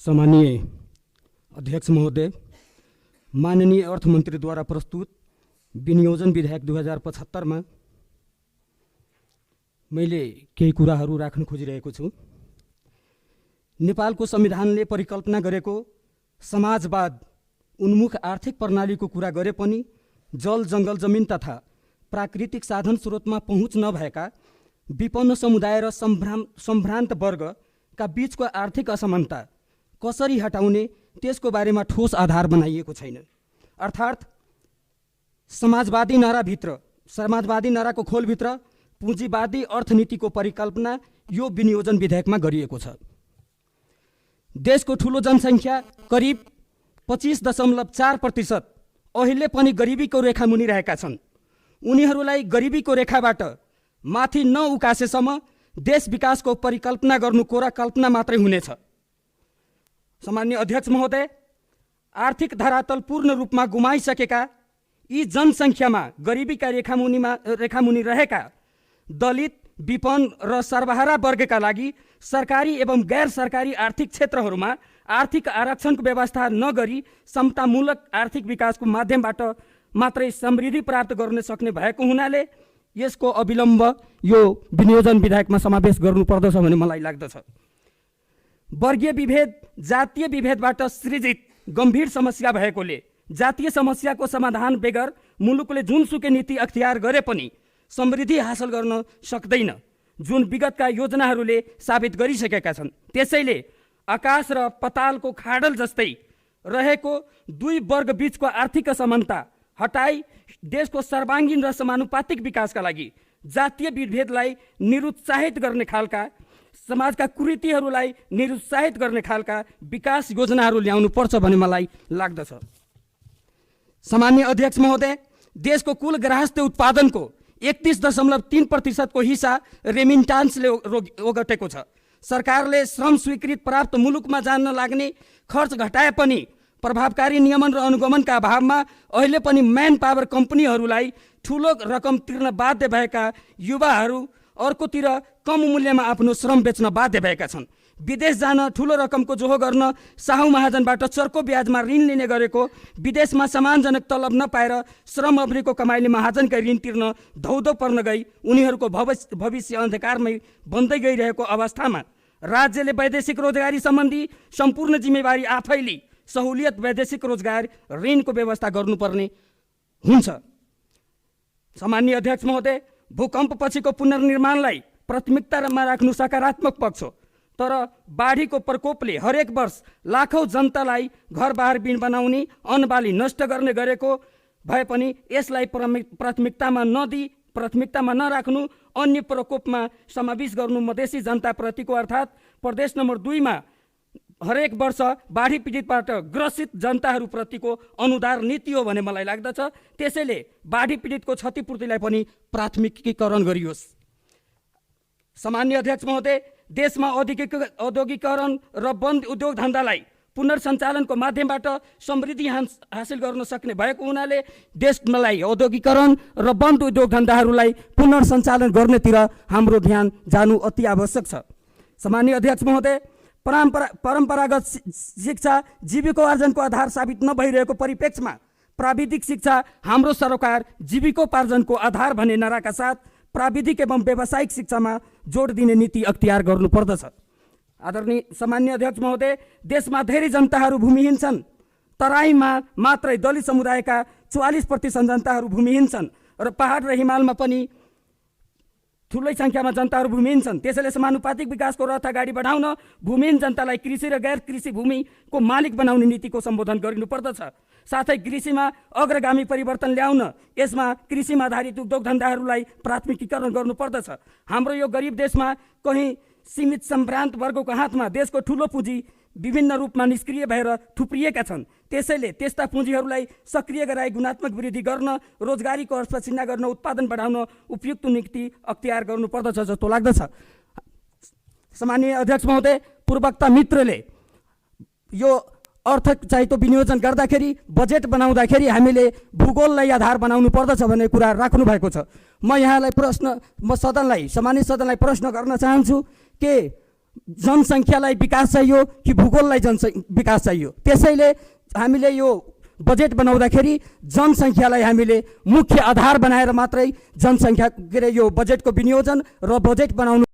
सम्मानीय अध्यक्ष महोदय, माननीय अर्थमन्त्रीद्वारा प्रस्तुत विनियोजन विधेयक 2075 मा मैले केही कुराहरू राख्न खोजिरहेको छु। नेपालको संविधानले परिकल्पना गरेको समाजवाद उन्मुख आर्थिक प्रणालीको कुरा गरे पनि जल, जङ्गल, जमिन तथा प्राकृतिक साधन स्रोतमा पहुँच नभएका विपन्न समुदाय र सम्भ्रान्त वर्गका बीचको आर्थिक असमानता कसरी हटाउने त्यसको बारेमा ठोस आधार बनाइएको छैन। अर्थात् समाजवादी नाराको खोलभित्र पुँजीवादी अर्थनीतिको परिकल्पना यो विनियोजन विधेयकमा गरिएको छ। देशको ठुलो जनसङ्ख्या करिब 25.4% अहिले पनि गरिबीको रेखामुनि रहेका छन्। उनीहरूलाई गरिबीको रेखाबाट माथि नउकासेसम्म देश विकासको परिकल्पना गर्नु कोरा कल्पना मात्रै हुनेछ। सम्माननीय अध्यक्ष महोदय, आर्थिक धरातल पूर्ण रूपमा गुमाइसकेका यी जनसङ्ख्यामा गरिबीका रेखामुनि रहेका दलित, विपन्न र सर्वहारा वर्गका लागि सरकारी एवं गैर सरकारी आर्थिक क्षेत्रहरूमा आर्थिक आरक्षणको व्यवस्था नगरी समतामूलक आर्थिक विकासको माध्यमबाट मात्रै समृद्धि प्राप्त गर्न सक्ने भएको हुनाले यसको अविलम्ब यो विनियोजन विधेयकमा समावेश गर्नुपर्दछ भन्ने मलाई लाग्दछ। वर्गीय विभेद जातीय विभेदबाट सृजित गम्भीर समस्या भएकोले जातीय समस्याको समाधान बेगर मुलुकले जुनसुकै नीति अख्तियार गरे पनि समृद्धि हासिल गर्न सक्दैन, जुन विगतका योजनाहरूले साबित गरिसकेका छन्। त्यसैले आकाश र पतालको खाडल जस्तै रहेको दुई वर्ग बीचको आर्थिक असमानता हटाई देशको सर्वाङ्गीन र समानुपातिक विकासका लागि जातीय विभेदलाई निरुत्साहित गर्ने खालका, समाजका कुरीतिहरूलाई निरुत्साहित गर्ने खालका विकास योजनाहरू ल्याउनु पर्छ भन्ने मलाई लाग्दछ। सम्माननीय अध्यक्ष महोदय, देशको कुल गृहस्थ उत्पादनको 31.3% को हिस्सा रेमिन्टान्सले ओगटेको छ। सरकारले श्रम स्वीकृत प्राप्त मुलुकमा जान लाग्ने खर्च घटाए पनि प्रभावकारी नियमन र अनुगमनका अभावमा अहिले पनि म्यान पावर कम्पनीहरूलाई ठुलो रकम तिर्न बाध्य भएका युवाहरू अर्कोतिर कम मूल्यमा आफ्नो श्रम बेच्न बाध्य भएका छन्। विदेश जान ठुलो रकमको जोहो गर्न साहु महाजनबाट चर्को ब्याजमा ऋण लिने गरेको, विदेशमा सम्मानजनक तलब नपाएर श्रम अवधिको कमाइले महाजनका ऋण तिर्न धौधौ पर्न गई उनीहरूको भविष्य अन्धकारमै बन्दै गइरहेको अवस्थामा राज्यले वैदेशिक रोजगारी सम्बन्धी सम्पूर्ण जिम्मेवारी आफैले सहुलियत वैदेशिक रोजगार ऋणको व्यवस्था गर्नुपर्ने हुन्छ। सम्माननीय अध्यक्ष महोदय, भूकम्प पछिको पुनर्निर्माणलाई प्राथमिकतामा राख्नु सकारात्मक पक्ष हो, तर बाढीको प्रकोपले हरेक वर्ष लाखौँ जनतालाई घरबार बिन बनाउने, अन्नबाली नष्ट गर्ने गरेको भए पनि यसलाई प्राथमिकतामा नराख्नु, अन्य प्रकोपमा समावेश गर्नु मधेसी जनताप्रतिको अर्थात् प्रदेश नम्बर 2 मा हरेक वर्ष बाढी पीडितबाट ग्रसित जनताहरूप्रतिको अनुदार नीति हो भन्ने मलाई लाग्दछ। त्यसैले बाढी पीडितको क्षतिपूर्तिलाई पनि प्राथमिकीकरण गरियोस्। सम्माननीय अध्यक्ष महोदय, देशमा औद्योगिकरण र बन्द उद्योग धन्दालाई पुनर्सञ्चालनको माध्यमबाट समृद्धि हासिल गर्न सक्ने भएको हुनाले देशलाई औद्योगिकरण र बन्द उद्योग धन्दाहरूलाई पुनर्सञ्चालन गर्नेतिर हाम्रो ध्यान जानु अति आवश्यक छ। सम्माननीय अध्यक्ष महोदय, परम्परागत शिक्षा जीविकोपार्जनको आधार साबित नभइरहेको परिप्रेक्ष्यमा प्राविधिक शिक्षा हाम्रो सरकार जीविकोपार्जनको आधार भन्ने नाराका साथ प्राविधिक एवं व्यावसायिक शिक्षामा जोड दिने नीति अख्तियार गर्नुपर्दछ। आदरणीय सम्माननीय अध्यक्ष महोदय, देशमा धेरै जनताहरू भूमिहीन छन्। तराईमा मात्रै दलित समुदायका 44% जनताहरू भूमिहीन छन् र पहाड र हिमालमा पनि ठुलै सङ्ख्यामा जनताहरू भूमिहीन छन्। त्यसैले समानुपातिक विकासको रथ अगाडि बढाउन भूमिहीन जनतालाई कृषि र गैर कृषि भूमिको मालिक बनाउने नीतिको सम्बोधन गरिनुपर्दछ। साथै कृषिमा अग्रगामी परिवर्तन ल्याउन यसमा कृषिमा आधारित उद्योग धन्दाहरूलाई प्राथमिकीकरण गर्नुपर्दछ। हाम्रो यो गरिब देशमा कहीँ सीमित सम्भ्रान्त वर्गको हातमा देशको ठुलो पुँजी विभिन्न रूपमा निष्क्रिय भएर थुप्रिएका छन्। त्यसैले त्यस्ता पुँजीहरूलाई सक्रिय गराई गुणात्मक वृद्धि गर्न, रोजगारीको अवसर गर्न, उत्पादन बढाउन उपयुक्त नीति अख्तियार गर्नुपर्दछ जस्तो लाग्दछ। सम्माननीय अध्यक्ष महोदय, पूर्ववक्ता मित्रले यो अर्थ चाहिँ त विनियोजन गर्दाखेरि बजेट बनाउँदाखेरि हामीले भूगोललाई आधार बनाउनु पर्दछ भन्ने कुरा राख्नु भएको छ। म यहाँलाई सम्मानित सदनलाई प्रश्न गर्न चाहन्छु के जनसङ्ख्यालाई विकास चाहियो कि भूगोललाई विकास चाहियो? त्यसैले हामीले यो बजेट बनाउँदाखेरि जनसङ्ख्यालाई हामीले मुख्य आधार बनाएर मात्रै जनसङ्ख्या के अरे यो बजेटको विनियोजन र बजेट बनाउनु